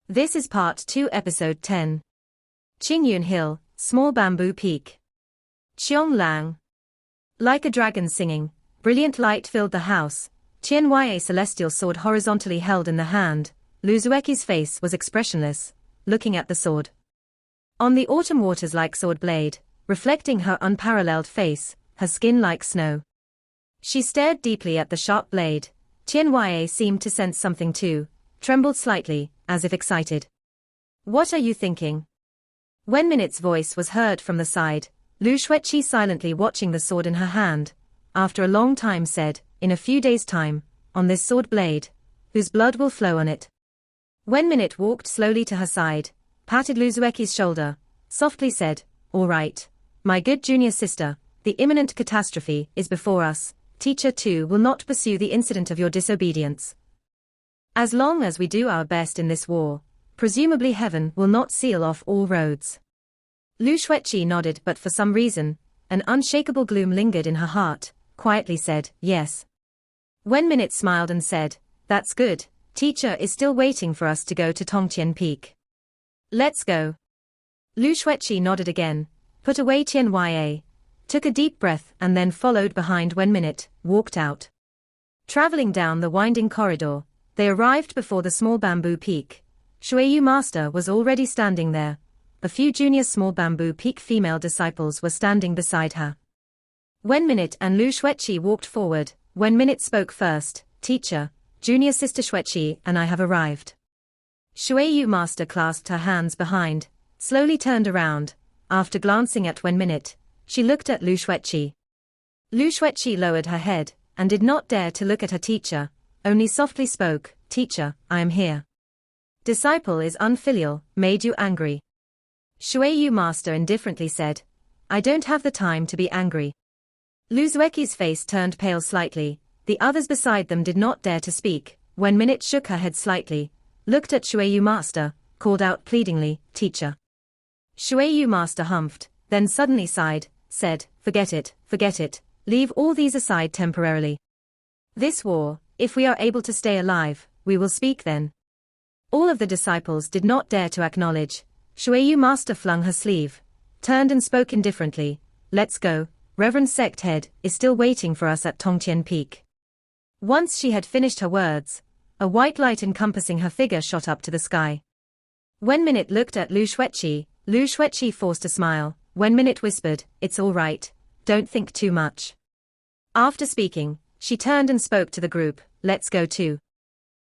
This is Part 2 Episode 10. Qingyun Hill, Small Bamboo Peak. Qiong Lang. Like a dragon singing, brilliant light filled the house, Qianhuai's celestial sword horizontally held in the hand. Lu Zueqi's face was expressionless, looking at the sword. On the autumn waters like sword blade, reflecting her unparalleled face, her skin like snow. She stared deeply at the sharp blade. Qianhuai seemed to sense something too, trembled slightly, as if excited. "What are you thinking?" When Minut's voice was heard from the side, Lu Xueqi, silently watching the sword in her hand, after a long time said, "In a few days' time, on this sword blade, whose blood will flow on it." When Minute walked slowly to her side, patted Lu Zueqi's shoulder, softly said, "All right, my good junior sister, the imminent catastrophe is before us. Teacher too will not pursue the incident of your disobedience. As long as we do our best in this war, presumably heaven will not seal off all roads." Lu Xueqi nodded, but for some reason, an unshakable gloom lingered in her heart, quietly said, "Yes." When Minute smiled and said, "That's good, teacher is still waiting for us to go to Tongtian Peak. Let's go." Lu Xueqi nodded again, put away Qianhuai, took a deep breath and then followed behind when Minute walked out. Traveling down the winding corridor, they arrived before the small bamboo peak. Shuiyu Master was already standing there. A few junior small bamboo peak female disciples were standing beside her. When Minute and Lu Xueqi walked forward, when Minute spoke first, "Teacher, junior sister Xueqi and I have arrived." Shuiyu Master clasped her hands behind, slowly turned around. After glancing at when Minute, she looked at Lu Xueqi. Lu Xueqi lowered her head, and did not dare to look at her teacher, only softly spoke, "Teacher, I am here. Disciple is unfilial, made you angry." Shuiyu Master indifferently said, "I don't have the time to be angry." Lu Zueqi's face turned pale slightly. The others beside them did not dare to speak. When Minute shook her head slightly, looked at Shuiyu Master, called out pleadingly, "Teacher." Shuiyu Master humphed, then suddenly sighed, said, forget it, leave all these aside temporarily. This war, if we are able to stay alive, we will speak then." All of the disciples did not dare to acknowledge. Shuiyu Master flung her sleeve, turned and spoke indifferently, "Let's go, Reverend Sect Head is still waiting for us at Tongtian Peak." Once she had finished her words, a white light encompassing her figure shot up to the sky. When Minute looked at Lu Xueqi forced a smile. When Minute whispered, "It's all right, don't think too much." After speaking, she turned and spoke to the group, "Let's go too."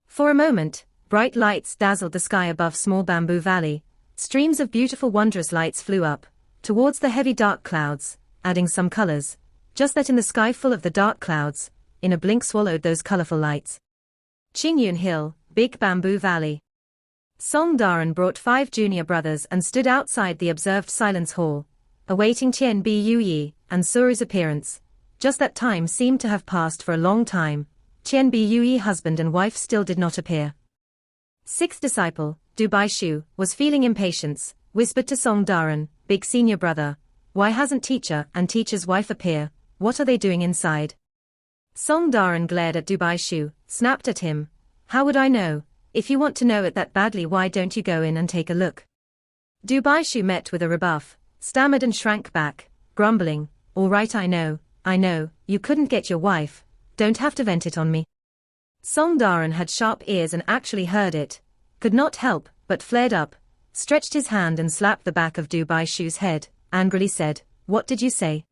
For a moment, bright lights dazzled the sky above Small Bamboo Valley. Streams of beautiful wondrous lights flew up, towards the heavy dark clouds, adding some colors, just that in the sky full of the dark clouds, in a blink swallowed those colorful lights. Qingyun Hill, Big Bamboo Valley. Song Daran brought 5 junior brothers and stood outside the observed silence hall, awaiting Tian Buyuyi and Suru's appearance. Just that time seemed to have passed for a long time. Tian Buyuyi, husband and wife, still did not appear. 6th disciple, Du Baishu, was feeling impatience, whispered to Song Daran, "Big senior brother, why hasn't teacher and teacher's wife appear? What are they doing inside?" Song Daran glared at Du Baishu, snapped at him, "How would I know? If you want to know it that badly, why don't you go in and take a look?" Du Baishu met with a rebuff, stammered and shrank back, grumbling, "All right, I know, you couldn't get your wife, don't have to vent it on me." Song Daran had sharp ears and actually heard it, could not help, but flared up, stretched his hand and slapped the back of Du Baishu's head, angrily said, "What did you say?"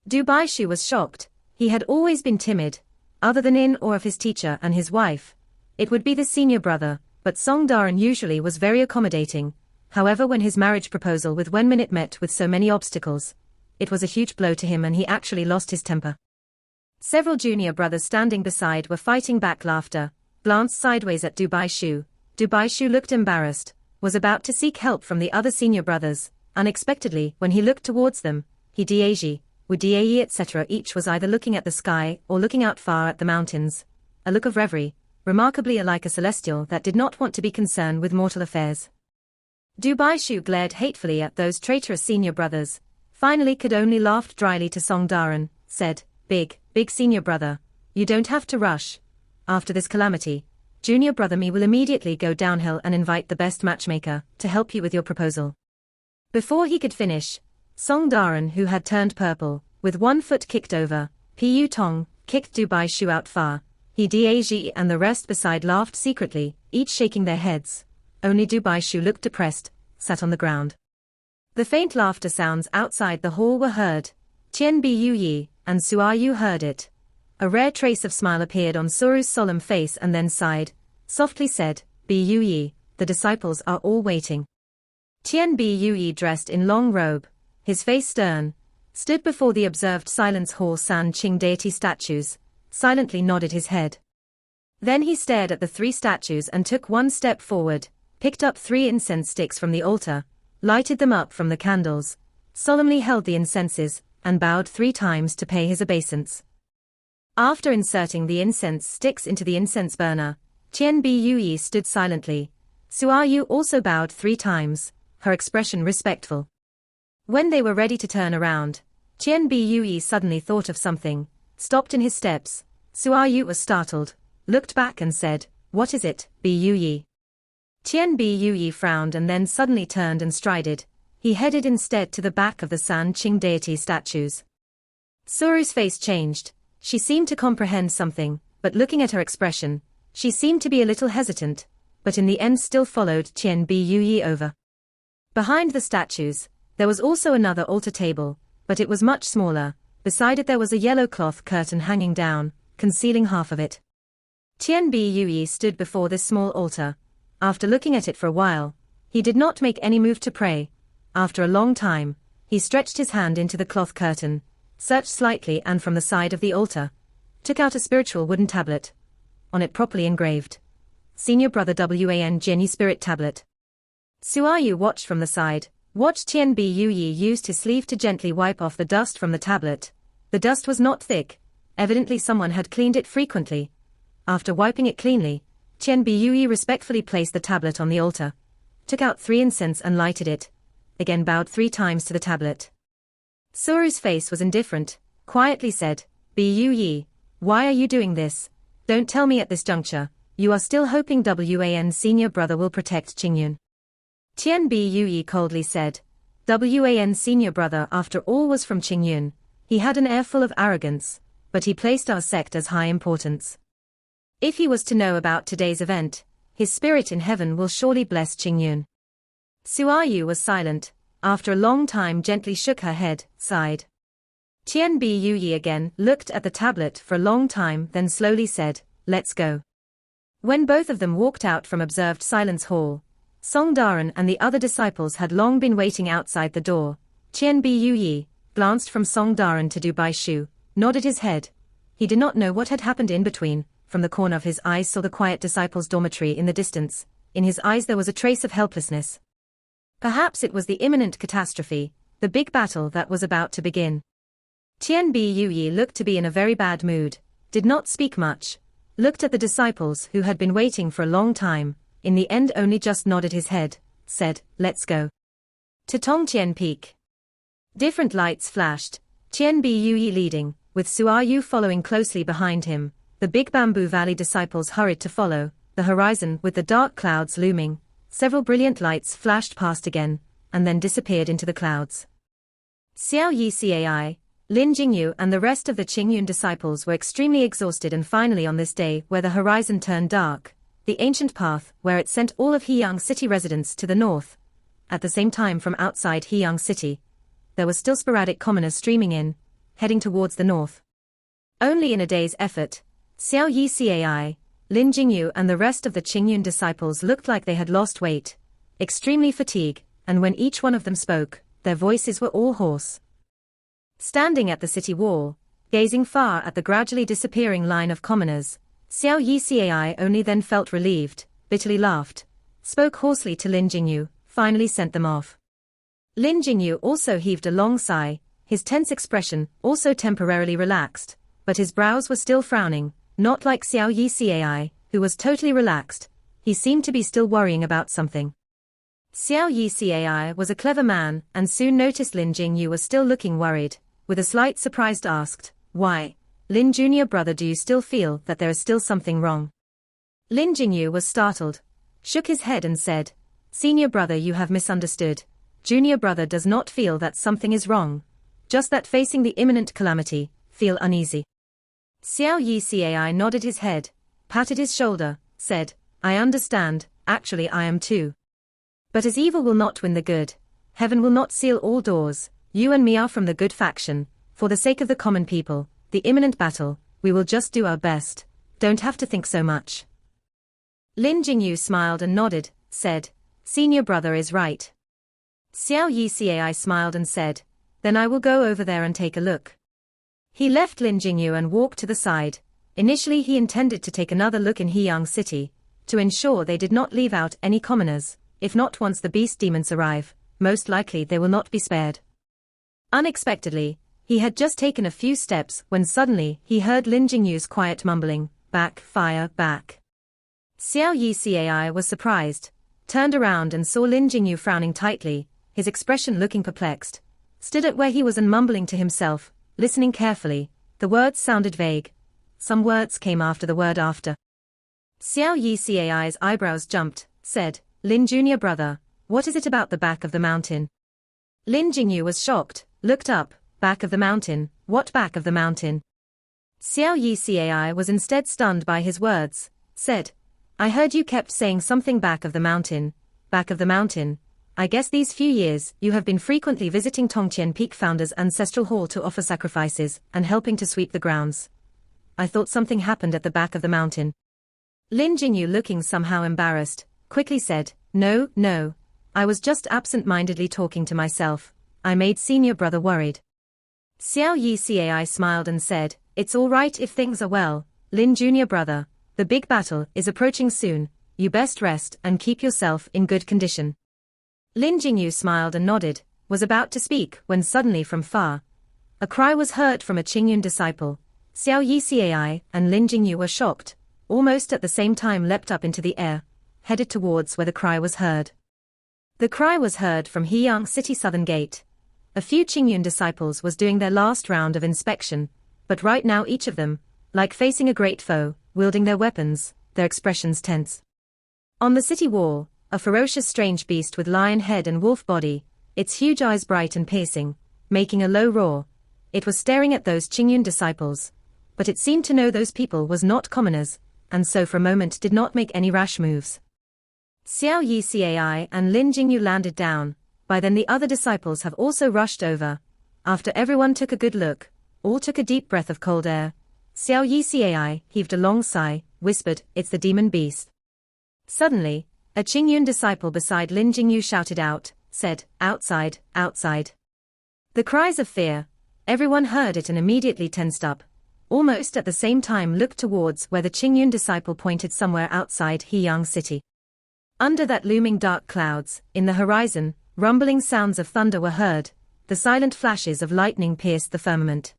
Du Baishu was shocked. He had always been timid, other than in or of his teacher and his wife. It would be the senior brother, but Song Daran usually was very accommodating. However, when his marriage proposal with Wen Minute met with so many obstacles, it was a huge blow to him and he actually lost his temper. Several junior brothers standing beside were fighting back laughter, glanced sideways at Du Baishu. Du Baishu looked embarrassed, was about to seek help from the other senior brothers. Unexpectedly, when he looked towards them, he Diaji, Wudiayi etc. each was either looking at the sky or looking out far at the mountains. A look of reverie, remarkably alike a celestial that did not want to be concerned with mortal affairs. Du Baishu glared hatefully at those traitorous senior brothers, finally could only laugh dryly to Song Daran, said, big senior brother, you don't have to rush. After this calamity, junior brother me will immediately go downhill and invite the best matchmaker to help you with your proposal. Before he could finish, Song Daran, who had turned purple, with one foot kicked over, Pu Tong, kicked Dubai Shu out far. He Daji and the rest beside laughed secretly, each shaking their heads. Only Dubai Shu looked depressed, sat on the ground. The faint laughter sounds outside the hall were heard. Tian Bu Yi and Sua Yu heard it. A rare trace of smile appeared on Suru's solemn face and then sighed, softly said, Bu Yi, the disciples are all waiting. Tian Bu Yi, dressed in long robe, his face stern, stood before the observed silence hall San Qing deity statues, silently nodded his head. Then he stared at the three statues and took one step forward, picked up 3 incense sticks from the altar, lighted them up from the candles, solemnly held the incenses, and bowed 3 times to pay his obeisance. After inserting the incense sticks into the incense burner, Tian Bu Yi stood silently. Sua Yu also bowed 3 times, her expression respectful. When they were ready to turn around, Tian Bu Yi suddenly thought of something, stopped in his steps. Sua Yu was startled, looked back and said, "What is it, Bu Yi?" Tian Bu Yi frowned and then suddenly turned and strided. He headed instead to the back of the San Qing deity statues. Suru's face changed. She seemed to comprehend something, but looking at her expression, she seemed to be a little hesitant, but in the end still followed Tian Bu Yi over. Behind the statues, there was also another altar table, but it was much smaller. Beside it there was a yellow cloth curtain hanging down, concealing half of it. Tian Bu Yi stood before this small altar. After looking at it for a while, he did not make any move to pray. After a long time, he stretched his hand into the cloth curtain, searched slightly and from the side of the altar, took out a spiritual wooden tablet. On it properly engraved, Senior Brother Wan Jianyi Spirit Tablet. Sua Yu watched from the side, watched Tian Bu Yi used his sleeve to gently wipe off the dust from the tablet. The dust was not thick, evidently someone had cleaned it frequently. After wiping it cleanly, Tian Bu Yi respectfully placed the tablet on the altar, took out 3 incense and lighted it, again bowed 3 times to the tablet. Suru's face was indifferent, quietly said, "Bu Yi, why are you doing this? Don't tell me at this juncture, you are still hoping Wan Senior Brother will protect Qingyun." Tian Bu Yi coldly said, "Wan Senior Brother after all was from Qingyun. He had an air full of arrogance, but he placed our sect as high importance. If he was to know about today's event, his spirit in heaven will surely bless Qingyun." Sua Yu was silent, after a long time gently shook her head, sighed. Tian Bu Yi again looked at the tablet for a long time then slowly said, "Let's go." When both of them walked out from observed silence hall, Song Daran and the other disciples had long been waiting outside the door. Tian Bu Yi glanced from Song Daran to Dubai Shu, nodded his head. He did not know what had happened in between. From the corner of his eyes saw the quiet disciples' dormitory in the distance. In his eyes there was a trace of helplessness. Perhaps it was the imminent catastrophe, the big battle that was about to begin. Tian Bu Yi looked to be in a very bad mood, did not speak much, looked at the disciples who had been waiting for a long time, in the end only just nodded his head, said, "Let's go." To Tongtian Peak. Different lights flashed, Tian Bu Yi leading, with Sua Yu following closely behind him. The Big Bamboo Valley disciples hurried to follow, the horizon with the dark clouds looming. Several brilliant lights flashed past again, and then disappeared into the clouds. Xiao Yi Cai, Lin Jingyu and the rest of the Qingyun disciples were extremely exhausted, and finally on this day where the horizon turned dark, the ancient path where it sent all of Heyang City residents to the north. At the same time from outside Heyang City, there was still sporadic commoners streaming in, heading towards the north. Only in a day's effort, Xiao Yi Cai, Lin Jingyu and the rest of the Qingyun disciples looked like they had lost weight, extremely fatigued, and when each one of them spoke, their voices were all hoarse. Standing at the city wall, gazing far at the gradually disappearing line of commoners, Xiao Yi Cai only then felt relieved, bitterly laughed, spoke hoarsely to Lin Jingyu, finally sent them off. Lin Jingyu also heaved a long sigh, his tense expression also temporarily relaxed, but his brows were still frowning. Not like Xiao Yi Cai, who was totally relaxed, he seemed to be still worrying about something. Xiao Yi Cai was a clever man and soon noticed Lin Jingyu was still looking worried, with a slight surprise asked, "Why, Lin Junior Brother, do you still feel that there is still something wrong?" Lin Jingyu was startled, shook his head and said, "Senior brother, you have misunderstood. Junior brother does not feel that something is wrong, just that facing the imminent calamity, feel uneasy." Xiao Yi Cai nodded his head, patted his shoulder, said, "I understand, actually I am too. But as evil will not win the good, heaven will not seal all doors, you and me are from the good faction, for the sake of the common people, the imminent battle, we will just do our best, don't have to think so much." Lin Jingyu smiled and nodded, said, "Senior brother is right." Xiao Yi Cai smiled and said, "Then I will go over there and take a look." He left Lin Jingyu and walked to the side. Initially he intended to take another look in Heyang City, to ensure they did not leave out any commoners. If not, once the beast demons arrive, most likely they will not be spared. Unexpectedly, he had just taken a few steps when suddenly he heard Lin Jingyu's quiet mumbling, "Back, fire, back." Xiao Yi Cai was surprised, turned around and saw Lin Jingyu frowning tightly, his expression looking perplexed, stood at where he was and mumbling to himself, listening carefully. The words sounded vague. Some words came after the word after. Xiao Yi Cai's eyebrows jumped, said, "Lin Junior brother, what is it about the back of the mountain?" Lin Jingyu was shocked, looked up, "Back of the mountain, what back of the mountain?" Xiao Yi Cai was instead stunned by his words, said, "I heard you kept saying something back of the mountain, back of the mountain. I guess these few years you have been frequently visiting Tongtian Peak Founder's ancestral hall to offer sacrifices and helping to sweep the grounds. I thought something happened at the back of the mountain." Lin Jingyu, looking somehow embarrassed, quickly said, No, I was just absent-mindedly talking to myself. I made senior brother worried." Xiao Yi Cai smiled and said, "It's all right if things are well, Lin Junior brother, the big battle is approaching soon, you best rest and keep yourself in good condition." Lin Jingyu smiled and nodded, was about to speak when suddenly from far, a cry was heard from a Qingyun disciple. Xiao Yi Cai and Lin Jingyu were shocked, almost at the same time leapt up into the air, headed towards where the cry was heard. The cry was heard from Heyang City southern gate. A few Qingyun disciples was doing their last round of inspection, but right now each of them, like facing a great foe, wielding their weapons, their expressions tense. On the city wall, a ferocious strange beast with lion head and wolf body, its huge eyes bright and piercing, making a low roar. It was staring at those Qingyun disciples, but it seemed to know those people was not commoners, and so for a moment did not make any rash moves. Xiao Yi Cai and Lin Jingyu landed down. By then the other disciples have also rushed over. After everyone took a good look, all took a deep breath of cold air. Xiao Yi Cai heaved a long sigh, whispered, "It's the demon beast." Suddenly, a Qingyun disciple beside Lin Jingyu shouted out, said, "Outside, outside." The cries of fear, everyone heard it and immediately tensed up. Almost at the same time looked towards where the Qingyun disciple pointed, somewhere outside Heyang City. Under that looming dark clouds, in the horizon, rumbling sounds of thunder were heard, the silent flashes of lightning pierced the firmament.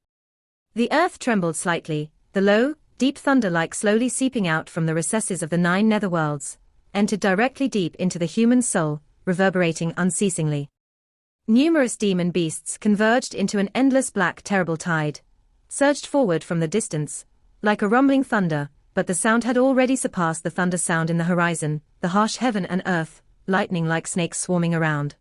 The earth trembled slightly, the low, deep thunder like slowly seeping out from the recesses of the 9 netherworlds, entered directly deep into the human soul, reverberating unceasingly. Numerous demon beasts converged into an endless black terrible tide, surged forward from the distance, like a rumbling thunder, but the sound had already surpassed the thunder sound in the horizon, the harsh heaven and earth, lightning like snakes swarming around.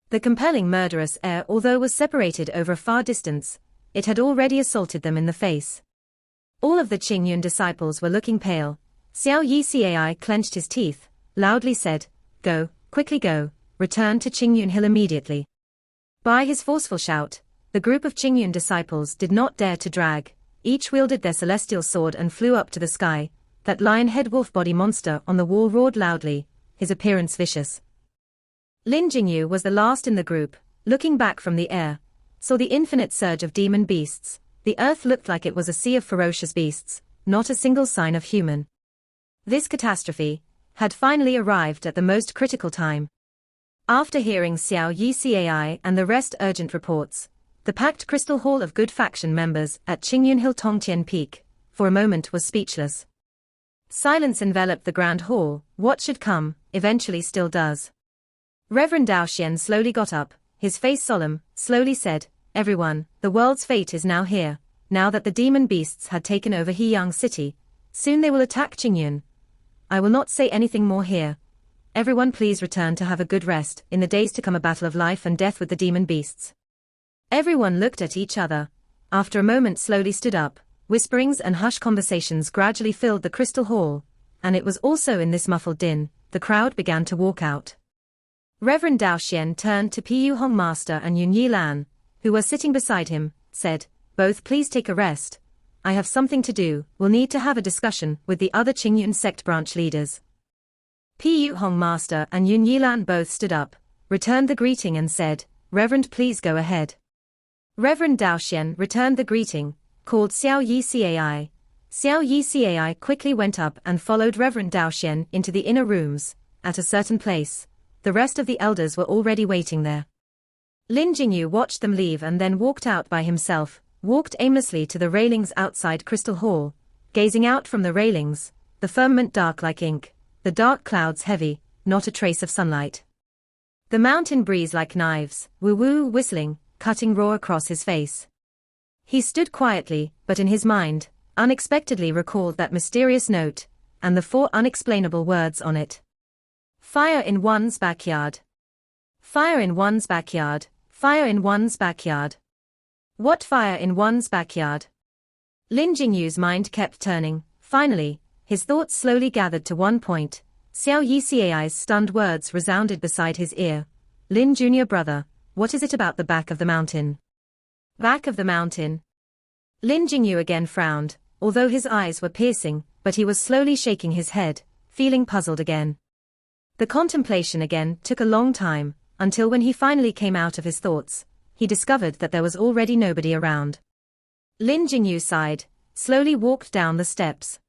The compelling murderous air, although was separated over a far distance, it had already assaulted them in the face. All of the Qingyun disciples were looking pale. Xiao Yi Cai clenched his teeth, loudly said, "Go, quickly go, return to Qingyun Hill immediately." By his forceful shout, the group of Qingyun disciples did not dare to drag, each wielded their celestial sword and flew up to the sky. That lion-head wolf-body monster on the wall roared loudly, his appearance vicious. Lin Jingyu was the last in the group, looking back from the air, saw the infinite surge of demon beasts. The earth looked like it was a sea of ferocious beasts, not a single sign of human. This catastrophe had finally arrived at the most critical time. After hearing Xiao Yi Cai and the rest urgent reports, the packed Crystal Hall of good faction members at Qingyun Hill Tongtian Peak, for a moment was speechless. Silence enveloped the grand hall. What should come, eventually still does. Reverend Dao Xian slowly got up, his face solemn, slowly said, "Everyone, the world's fate is now here. Now that the demon beasts had taken over Heyang City, soon they will attack Qingyun. I will not say anything more here. Everyone please return to have a good rest. In the days to come, a battle of life and death with the demon beasts. Everyone looked at each other. After a moment slowly stood up. Whisperings and hushed conversations gradually filled the crystal hall, and it was also in this muffled din, the crowd began to walk out. Reverend Dao Xian turned to Pu Hong Master and Yun Yi Lan, who were sitting beside him, said, "Both please take a rest. I have something to do. We'll need to have a discussion with the other Qingyun sect branch leaders." Pu Hong Master and Yun Yi Lan both stood up, returned the greeting and said, "Reverend, please go ahead." Reverend Dao Xian returned the greeting, called Xiao Yi Cai. Xiao Yi Cai quickly went up and followed Reverend Dao Xian into the inner rooms. At a certain place, the rest of the elders were already waiting there. Lin Jingyu watched them leave and then walked out by himself, walked aimlessly to the railings outside Crystal Hall, gazing out from the railings, the firmament dark like ink, the dark clouds heavy, not a trace of sunlight. The mountain breeze like knives, woo-woo whistling, cutting raw across his face. He stood quietly, but in his mind, unexpectedly recalled that mysterious note, and the 4 unexplainable words on it. Fire in one's backyard. Fire in one's backyard. Fire in one's backyard. What fire in one's backyard? Lin Jingyu's mind kept turning. Finally, his thoughts slowly gathered to one point. Xiao Yi Cai's stunned words resounded beside his ear. "Lin, junior brother, what is it about the back of the mountain?" Back of the mountain. Lin Jingyu again frowned, although his eyes were piercing, but he was slowly shaking his head, feeling puzzled again. The contemplation again took a long time, until when he finally came out of his thoughts, he discovered that there was already nobody around. Lin Jingyu sighed, slowly walked down the steps.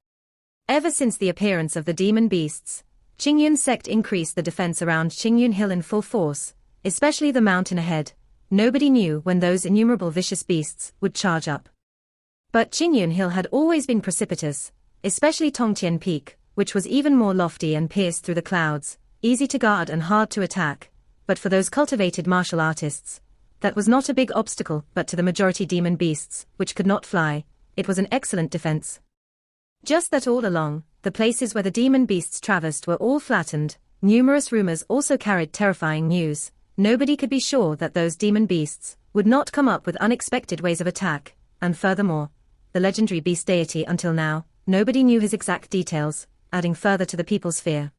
Ever since the appearance of the demon beasts, Qingyun sect increased the defense around Qingyun Hill in full force, especially the mountain ahead. Nobody knew when those innumerable vicious beasts would charge up. But Qingyun Hill had always been precipitous, especially Tongtian Peak, which was even more lofty and pierced through the clouds, easy to guard and hard to attack. But for those cultivated martial artists, that was not a big obstacle, but to the majority demon beasts, which could not fly, it was an excellent defense. Just that all along, the places where the demon beasts traversed were all flattened. Numerous rumors also carried terrifying news. Nobody could be sure that those demon beasts would not come up with unexpected ways of attack, and furthermore, the legendary beast deity until now, nobody knew his exact details, adding further to the people's fear.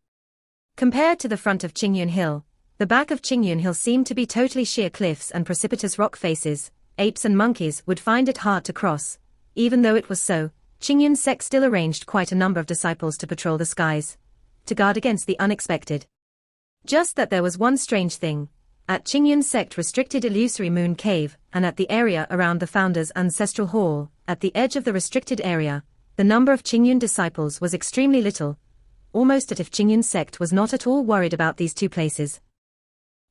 Compared to the front of Qingyun Hill, the back of Qingyun Hill seemed to be totally sheer cliffs and precipitous rock faces. Apes and monkeys would find it hard to cross. Even though it was so, Qingyun sect still arranged quite a number of disciples to patrol the skies, to guard against the unexpected. Just that there was one strange thing. At Qingyun sect restricted illusory moon cave, and at the area around the founder's ancestral hall, at the edge of the restricted area, the number of Qingyun disciples was extremely little, almost as if Qingyun sect was not at all worried about these two places.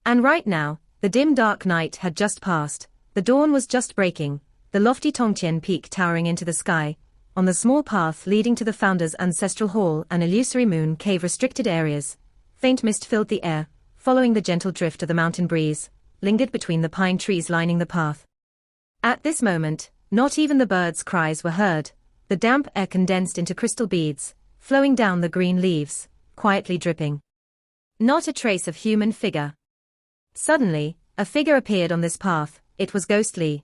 And right now, the dim dark night had just passed, the dawn was just breaking, the lofty Tongtian Peak towering into the sky, on the small path leading to the founder's ancestral hall and illusory moon cave restricted areas. Faint mist filled the air, following the gentle drift of the mountain breeze, lingered between the pine trees lining the path. At this moment, not even the birds' cries were heard. The damp air condensed into crystal beads, flowing down the green leaves, quietly dripping. Not a trace of human figure. Suddenly, a figure appeared on this path. It was ghostly.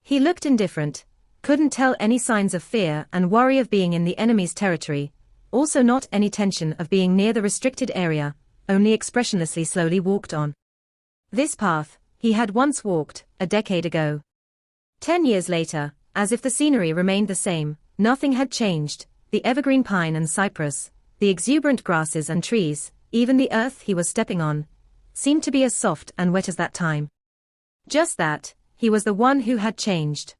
He looked indifferent, couldn't tell any signs of fear and worry of being in the enemy's territory, also not any tension of being near the restricted area, only expressionlessly slowly walked on. This path, he had once walked, a decade ago. 10 years later, as if the scenery remained the same, nothing had changed, the evergreen pine and cypress, the exuberant grasses and trees, even the earth he was stepping on, seemed to be as soft and wet as that time. Just that, he was the one who had changed.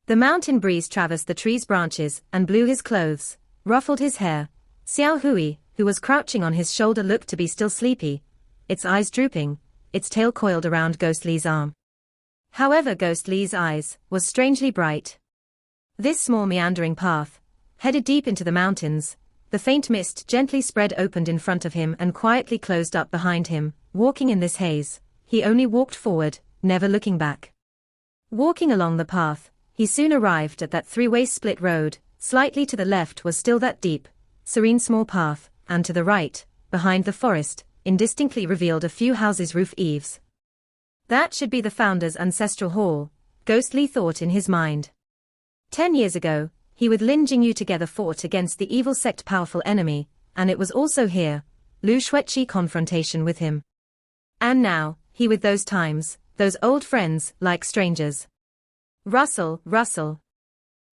The mountain breeze traversed the tree's branches and blew his clothes, ruffled his hair. Xiao Hui, who was crouching on his shoulder, looked to be still sleepy, its eyes drooping, its tail coiled around Ghost Li's arm. However, Ghost Li's eyes was strangely bright. This small meandering path headed deep into the mountains. The faint mist gently spread opened in front of him and quietly closed up behind him. Walking in this haze, he only walked forward, never looking back. Walking along the path, he soon arrived at that three-way split road. Slightly to the left was still that deep, serene small path, and to the right, behind the forest, indistinctly revealed a few houses' roof eaves. That should be the founder's ancestral hall, Ghostly thought in his mind. 10 years ago, he with Lin Jingyu together fought against the evil sect powerful enemy, and it was also here, Lu Shuiqi confrontation with him. And now, he with those times, those old friends, like strangers. Rustle, rustle.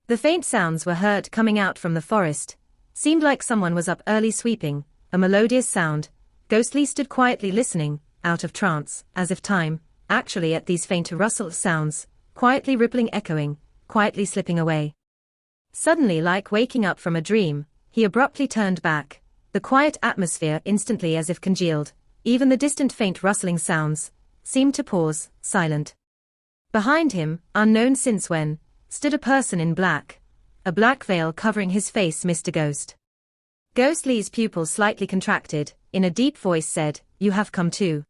The faint sounds were heard coming out from the forest. Seemed like someone was up early sweeping, a melodious sound. Ghostly stood quietly listening, out of trance, as if time, actually at these faint rustle sounds, quietly rippling echoing, quietly slipping away. Suddenly, like waking up from a dream, he abruptly turned back, the quiet atmosphere instantly as if congealed, even the distant faint rustling sounds seemed to pause, silent. Behind him, unknown since when, stood a person in black, a black veil covering his face. Mr. Ghost. Ghostly's pupils slightly contracted, in a deep voice said, "You have come too."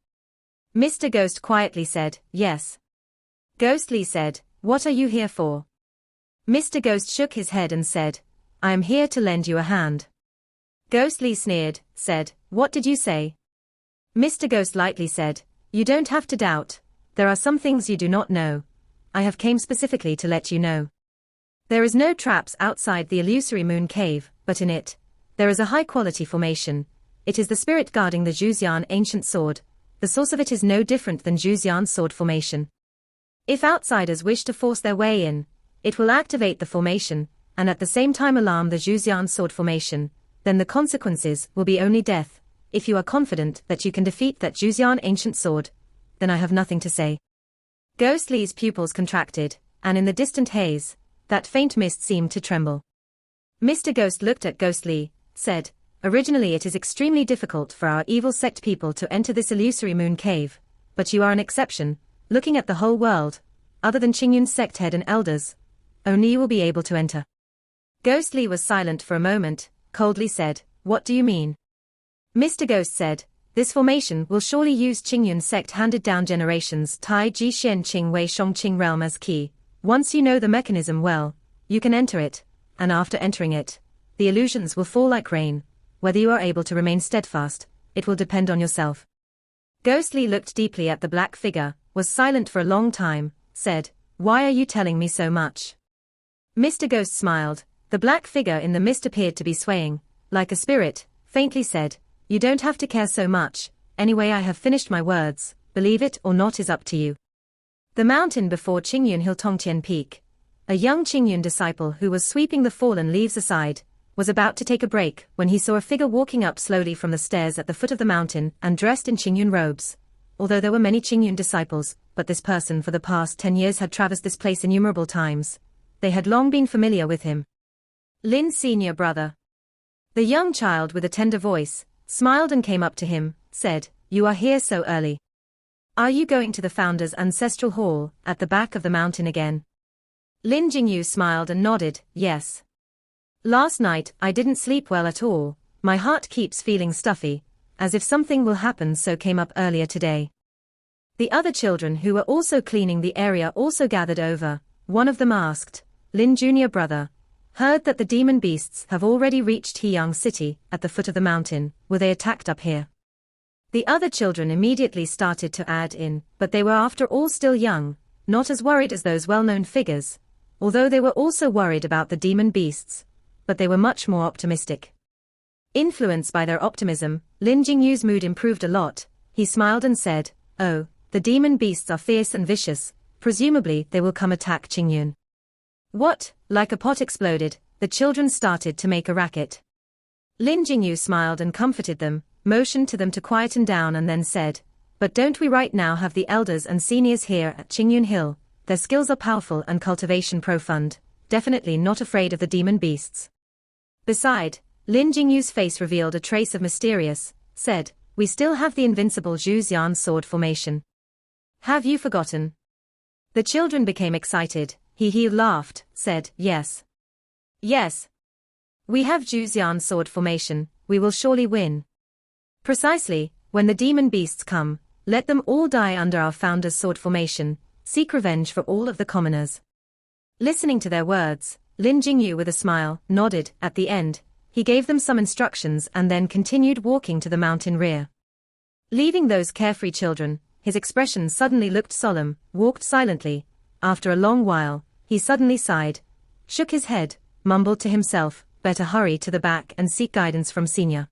Mr. Ghost quietly said, "Yes." Ghostly said, "What are you here for?" Mr. Ghost shook his head and said, "I am here to lend you a hand." Ghostly sneered, said, "What did you say?" Mr. Ghost lightly said, "You don't have to doubt. There are some things you do not know. I have came specifically to let you know. There is no traps outside the illusory moon cave, but in it, there is a high-quality formation. It is the spirit guarding the Zhuxian ancient sword. The source of it is no different than Zhuxian's sword formation. If outsiders wish to force their way in, it will activate the formation, and at the same time alarm the Zhuxian sword formation. Then the consequences will be only death. If you are confident that you can defeat that Zhuxian ancient sword, then I have nothing to say." Ghostly's pupils contracted, and in the distant haze, that faint mist seemed to tremble. Mr. Ghost looked at Ghostly, said, "Originally it is extremely difficult for our evil sect people to enter this illusory moon cave, but you are an exception, looking at the whole world, other than Qingyun's sect head and elders. Only you will be able to enter." Ghostly was silent for a moment, coldly said, "What do you mean?" Mr. Ghost said, "This formation will surely use Qingyun's sect handed down generations Tai Ji Shen Qing Wei Shong Qing realm as key. Once you know the mechanism well, you can enter it, and after entering it, the illusions will fall like rain. Whether you are able to remain steadfast, it will depend on yourself." Ghostly looked deeply at the black figure, was silent for a long time, said, "Why are you telling me so much?" Mr. Ghost smiled. The black figure in the mist appeared to be swaying, like a spirit, faintly said, "You don't have to care so much. Anyway, I have finished my words. Believe it or not is up to you." The mountain before Qingyun Hill Tongtian Peak. A young Qingyun disciple who was sweeping the fallen leaves aside, was about to take a break when he saw a figure walking up slowly from the stairs at the foot of the mountain and dressed in Qingyun robes. Although there were many Qingyun disciples, but this person for the past 10 years had traversed this place innumerable times. They had long been familiar with him. Lin's senior brother. The young child with a tender voice, smiled and came up to him, said, "You are here so early. Are you going to the founder's ancestral hall, at the back of the mountain again?" Lin Jingyu smiled and nodded, "Yes. Last night I didn't sleep well at all, my heart keeps feeling stuffy, as if something will happen, so came up earlier today." The other children who were also cleaning the area also gathered over. One of them asked, "Lin junior brother, heard that the demon beasts have already reached Heyang City, at the foot of the mountain. Were they attacked up here?" The other children immediately started to add in, but they were after all still young, not as worried as those well-known figures, although they were also worried about the demon beasts, but they were much more optimistic. Influenced by their optimism, Lin Jingyu's mood improved a lot. He smiled and said, "Oh, the demon beasts are fierce and vicious, presumably they will come attack Qingyun." What? Like a pot exploded, the children started to make a racket. Lin Jingyu smiled and comforted them, motioned to them to quieten down and then said, "But don't we right now have the elders and seniors here at Qingyun Hill? Their skills are powerful and cultivation profound, definitely not afraid of the demon beasts." Beside, Lin Jingyu's face revealed a trace of mysterious, said, "We still have the invincible Zhuxian sword formation. Have you forgotten?" The children became excited. He laughed, said, "Yes. Yes. We have Zhuxian sword formation, we will surely win. Precisely, when the demon beasts come, let them all die under our founder's sword formation, seek revenge for all of the commoners." Listening to their words, Lin Jingyu with a smile, nodded. At the end, He gave them some instructions and then continued walking to the mountain rear. Leaving those carefree children, his expression suddenly looked solemn, walked silently. After a long while, he suddenly sighed, shook his head, mumbled to himself, better hurry to the back and seek guidance from Senior.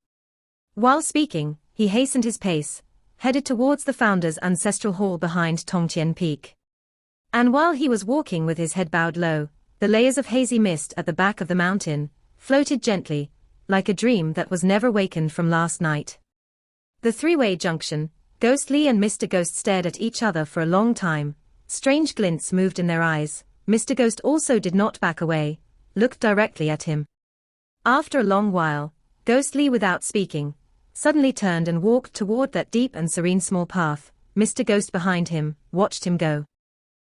While speaking, he hastened his pace, headed towards the founder's ancestral hall behind Tongtian Peak. And while he was walking with his head bowed low, the layers of hazy mist at the back of the mountain floated gently, like a dream that was never wakened from last night. The three-way junction, Ghostly and Mr. Ghost stared at each other for a long time. Strange glints moved in their eyes. Mr. Ghost also did not back away, looked directly at him. After a long while, Ghostly, without speaking, suddenly turned and walked toward that deep and serene small path. Mr. Ghost behind him watched him go.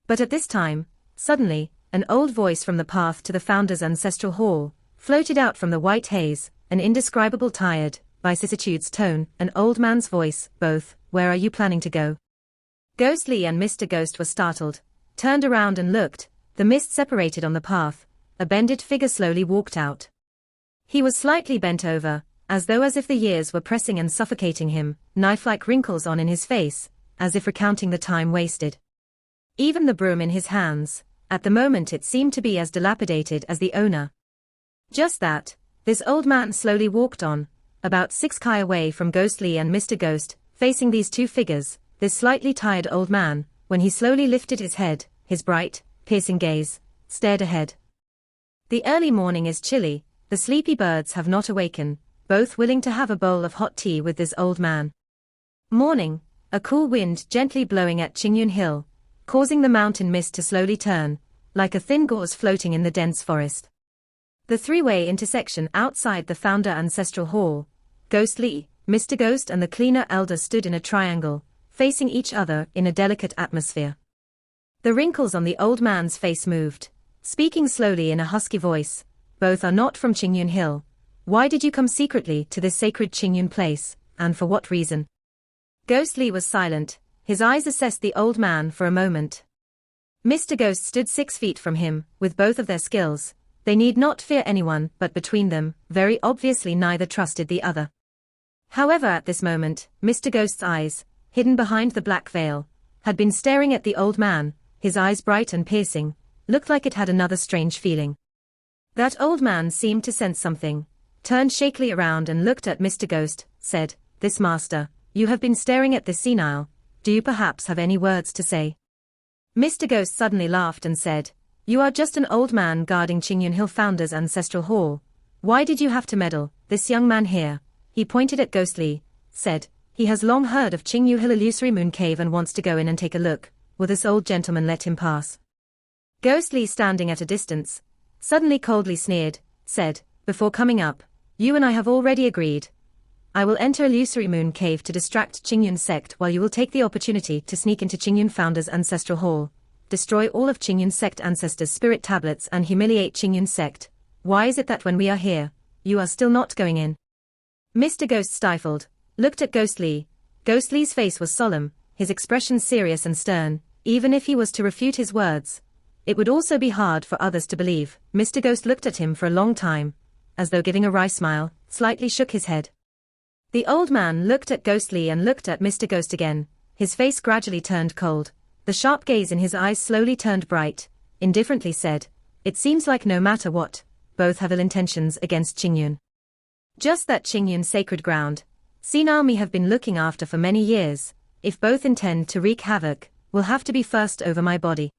But at this time, suddenly, an old voice from the path to the founder's ancestral hall floated out from the white haze, an indescribable tired vicissitudes tone, an old man's voice, both. Where are you planning to go? Ghostly and Mr. Ghost were startled, turned around and looked. The mist separated on the path. A bended figure slowly walked out. He was slightly bent over, as if the years were pressing and suffocating him, knife-like wrinkles on in his face, as if recounting the time wasted. Even the broom in his hands, at the moment it seemed to be as dilapidated as the owner. Just that, this old man slowly walked on, about 6 ki away from Ghostly and Mr. Ghost, facing these two figures. This slightly tired old man, when he slowly lifted his head, his bright, piercing gaze, stared ahead. The early morning is chilly, the sleepy birds have not awakened, both willing to have a bowl of hot tea with this old man. Morning, a cool wind gently blowing at Qingyun Hill, causing the mountain mist to slowly turn, like a thin gauze floating in the dense forest. The three-way intersection outside the founder ancestral hall, Ghostly, Mr. Ghost and the cleaner elder stood in a triangle, facing each other in a delicate atmosphere. The wrinkles on the old man's face moved, speaking slowly in a husky voice. Both are not from Qingyun Hill. Why did you come secretly to this sacred Qingyun place, and for what reason? Ghostly was silent, his eyes assessed the old man for a moment. Mr. Ghost stood 6 feet from him, with both of their skills. They need not fear anyone, but between them, very obviously neither trusted the other. However, at this moment, Mr. Ghost's eyes, hidden behind the black veil, had been staring at the old man. His eyes, bright and piercing, looked like it had another strange feeling. That old man seemed to sense something, turned shakily around and looked at Mr. Ghost, said, "This master, you have been staring at this senile. Do you perhaps have any words to say?" Mr. Ghost suddenly laughed and said, "You are just an old man guarding Qingyun Hill Founder's ancestral hall. Why did you have to meddle? This young man here," he pointed at Ghostly, said, "he has long heard of Qingyun Hill Illusory Moon Cave and wants to go in and take a look. Will this old gentleman let him pass?" Ghostly, standing at a distance, suddenly coldly sneered, said, "Before coming up, you and I have already agreed. I will enter Illusory Moon Cave to distract Qingyun sect while you will take the opportunity to sneak into Qingyun Founder's ancestral hall, destroy all of Qingyun sect ancestors' spirit tablets and humiliate Qingyun sect. Why is it that when we are here, you are still not going in?" Mr. Ghost stifled, looked at Ghostly. Ghostly's face was solemn, his expression serious and stern. Even if he was to refute his words, it would also be hard for others to believe. Mr. Ghost looked at him for a long time, as though giving a wry smile, slightly shook his head. The old man looked at Ghostly and looked at Mr. Ghost again. His face gradually turned cold. The sharp gaze in his eyes slowly turned bright, indifferently said, "It seems like no matter what, both have ill intentions against Qingyun. Just that Qingyun's sacred ground, senile me have been looking after for many years. If both intend to wreak havoc, will have to be first over my body."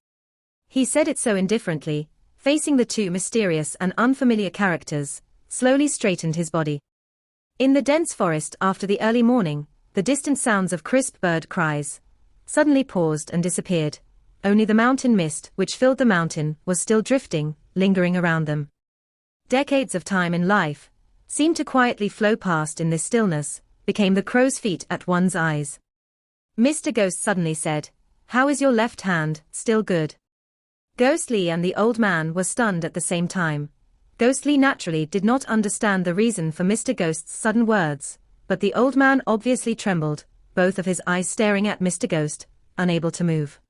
He said it so indifferently, facing the two mysterious and unfamiliar characters, slowly straightened his body. In the dense forest after the early morning, the distant sounds of crisp bird cries suddenly paused and disappeared. Only the mountain mist which filled the mountain was still drifting, lingering around them. Decades of time in life seemed to quietly flow past in this stillness, became the crow's feet at one's eyes. Mr. Ghost suddenly said, "How is your left hand? Still good?" Ghostly and the old man were stunned at the same time. Ghostly naturally did not understand the reason for Mr. Ghost's sudden words, but the old man obviously trembled, both of his eyes staring at Mr. Ghost, unable to move.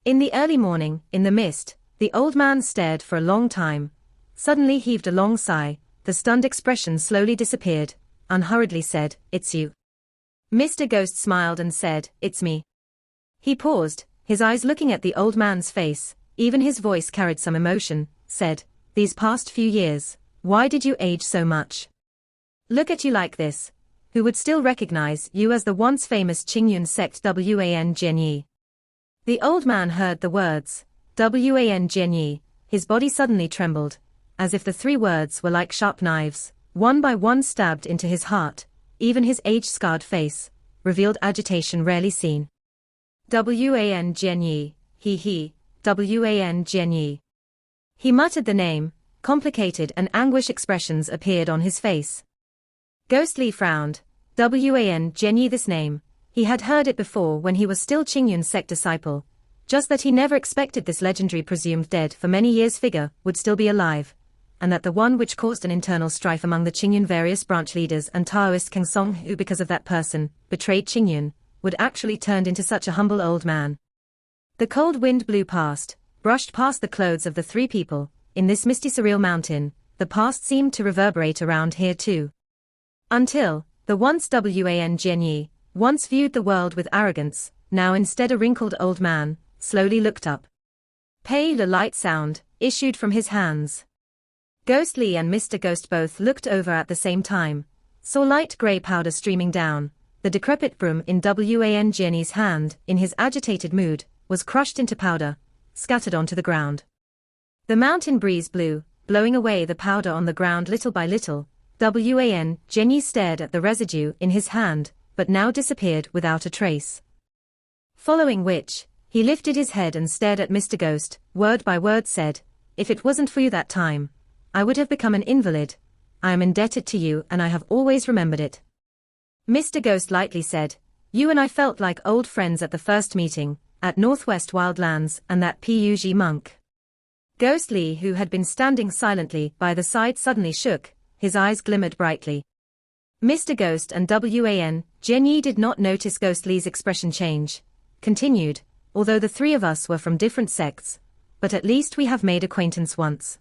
In the early morning, in the mist, the old man stared for a long time, suddenly heaved a long sigh. the stunned expression slowly disappeared, unhurriedly said, "It's you." Mr. Ghost smiled and said, "It's me." He paused, his eyes looking at the old man's face, even his voice carried some emotion, said, "These past few years, why did you age so much? Look at you like this. Who would still recognize you as the once famous Qingyun sect Wan Jianyi?" The old man heard the words, Wan Jianyi, his body suddenly trembled, as if the three words were like sharp knives, one by one stabbed into his heart. Even his age-scarred face revealed agitation rarely seen. Wan Jianyi, Wan Jianyi. He muttered the name, complicated and anguish expressions appeared on his face. Ghostly frowned. Wan Jianyi, this name, he had heard it before when he was still Qingyun sect disciple, just that he never expected this legendary presumed dead for many years figure would still be alive, and that the one which caused an internal strife among the Qingyun various branch leaders and Taoist King Song who because of that person, betrayed Qingyun, would actually turned into such a humble old man. The cold wind blew past, brushed past the clothes of the three people. In this misty surreal mountain, the past seemed to reverberate around here too. Until, the once Wan Jianyi, once viewed the world with arrogance, now instead a wrinkled old man, slowly looked up. Pale a light sound issued from his hands. Ghostly and Mr. Ghost both looked over at the same time, saw light grey powder streaming down. The decrepit broom in Wan Jianyi's hand, in his agitated mood, was crushed into powder, scattered onto the ground. The mountain breeze blew, blowing away the powder on the ground little by little. Wan Jianyi stared at the residue in his hand, but now disappeared without a trace. Following which, he lifted his head and stared at Mr. Ghost, word by word said, "If it wasn't for you that time, I would have become an invalid. I am indebted to you and I have always remembered it." Mr. Ghost lightly said, "You and I felt like old friends at the first meeting, at Northwest Wildlands and that Puj monk." Ghostly, who had been standing silently by the side, suddenly shook, his eyes glimmered brightly. Mr. Ghost and Wan Jianyi did not notice Ghostly's expression change. Continued, "Although the three of us were from different sects, but at least we have made acquaintance once.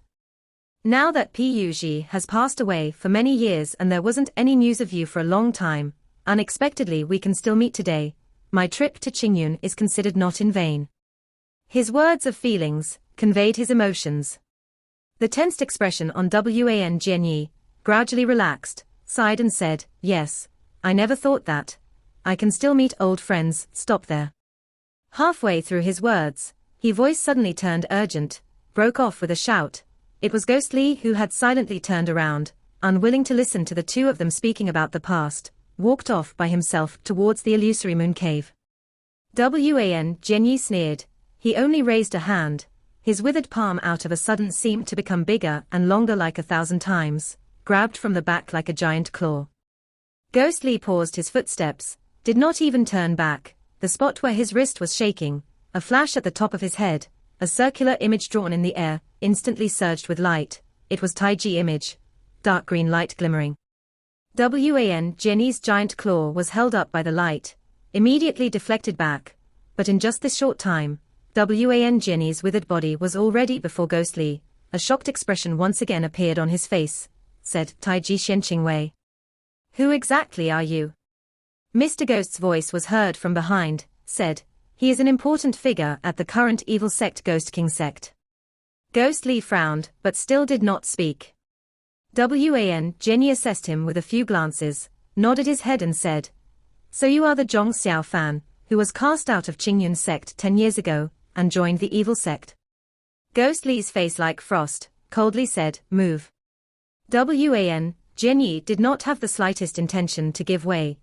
Now that Puj has passed away for many years and there wasn't any news of you for a long time, unexpectedly we can still meet today. My trip to Qingyun is considered not in vain." His words of feelings conveyed his emotions. The tensed expression on Wan Jianyi gradually relaxed, sighed and said, "Yes, I never thought that. I can still meet old friends." Stop there. Halfway through his words, his voice suddenly turned urgent, broke off with a shout. It was Ghostly who had silently turned around, unwilling to listen to the two of them speaking about the past, walked off by himself towards the illusory moon cave. Wan Jianyi sneered. He only raised a hand. His withered palm out of a sudden seemed to become bigger and longer like 1,000 times, grabbed from the back like a giant claw. Ghostly paused his footsteps, did not even turn back. The spot where his wrist was shaking, a flash at the top of his head, a circular image drawn in the air, instantly surged with light. It was Taiji image, dark green light glimmering. Wan Jianyi's giant claw was held up by the light, immediately deflected back, but in just this short time, Wan Jianyi's withered body was already before Ghostly. A shocked expression once again appeared on his face. Said, "Taiji Xianqing Wei. Who exactly are you?" Mr. Ghost's voice was heard from behind, said, "He is an important figure at the current evil sect Ghost King sect." Ghostly frowned, but still did not speak. Wan Jianyi assessed him with a few glances, nodded his head and said, "So you are the Zhong Xiao fan, who was cast out of Qingyun sect 10 years ago, and joined the evil sect?" Ghostly's face like frost, coldly said, "Move." Wan Jianyi did not have the slightest intention to give way,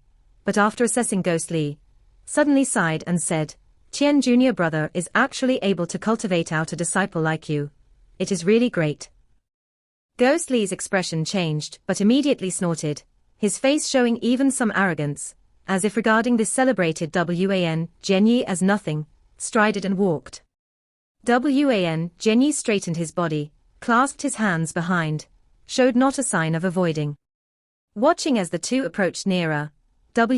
but after assessing Ghostly, suddenly sighed and said, "Qian junior brother is actually able to cultivate out a disciple like you. It is really great." Ghostly's expression changed but immediately snorted, his face showing even some arrogance, as if regarding this celebrated Wan Jianyi as nothing, strided and walked. Wan Jianyi straightened his body, clasped his hands behind, showed not a sign of avoiding. Watching as the two approached nearer, Wan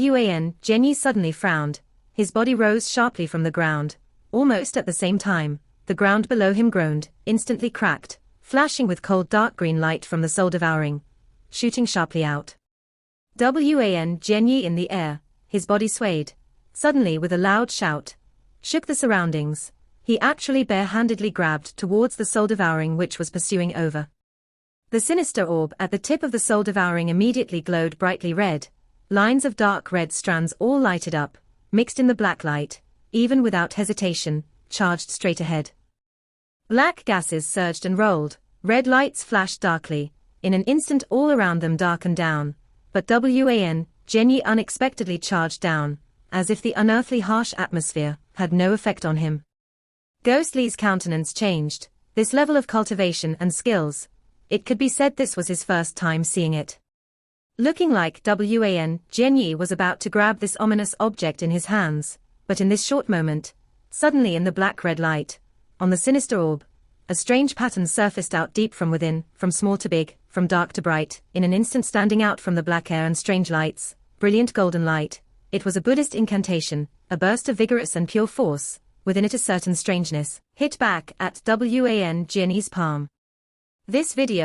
Jianyi suddenly frowned, his body rose sharply from the ground. Almost at the same time, the ground below him groaned, instantly cracked, flashing with cold dark green light from the soul-devouring, shooting sharply out. Wan Jianyi in the air, his body swayed. Suddenly, with a loud shout, shook the surroundings. He actually bare-handedly grabbed towards the soul-devouring which was pursuing over. The sinister orb at the tip of the soul-devouring immediately glowed brightly red. Lines of dark red strands all lighted up, mixed in the black light, even without hesitation, charged straight ahead. Black gases surged and rolled, red lights flashed darkly. In an instant all around them darkened down, but Wan Jianyi unexpectedly charged down, as if the unearthly harsh atmosphere had no effect on him. Ghostly's countenance changed. This level of cultivation and skills, it could be said this was his first time seeing it. Looking like Wan Jianyi was about to grab this ominous object in his hands, but in this short moment, suddenly in the black-red light, on the sinister orb, a strange pattern surfaced out deep from within, from small to big, from dark to bright, in an instant standing out from the black air and strange lights, brilliant golden light. It was a Buddhist incantation, a burst of vigorous and pure force, within it a certain strangeness, hit back at Wan Jianyi's palm. This video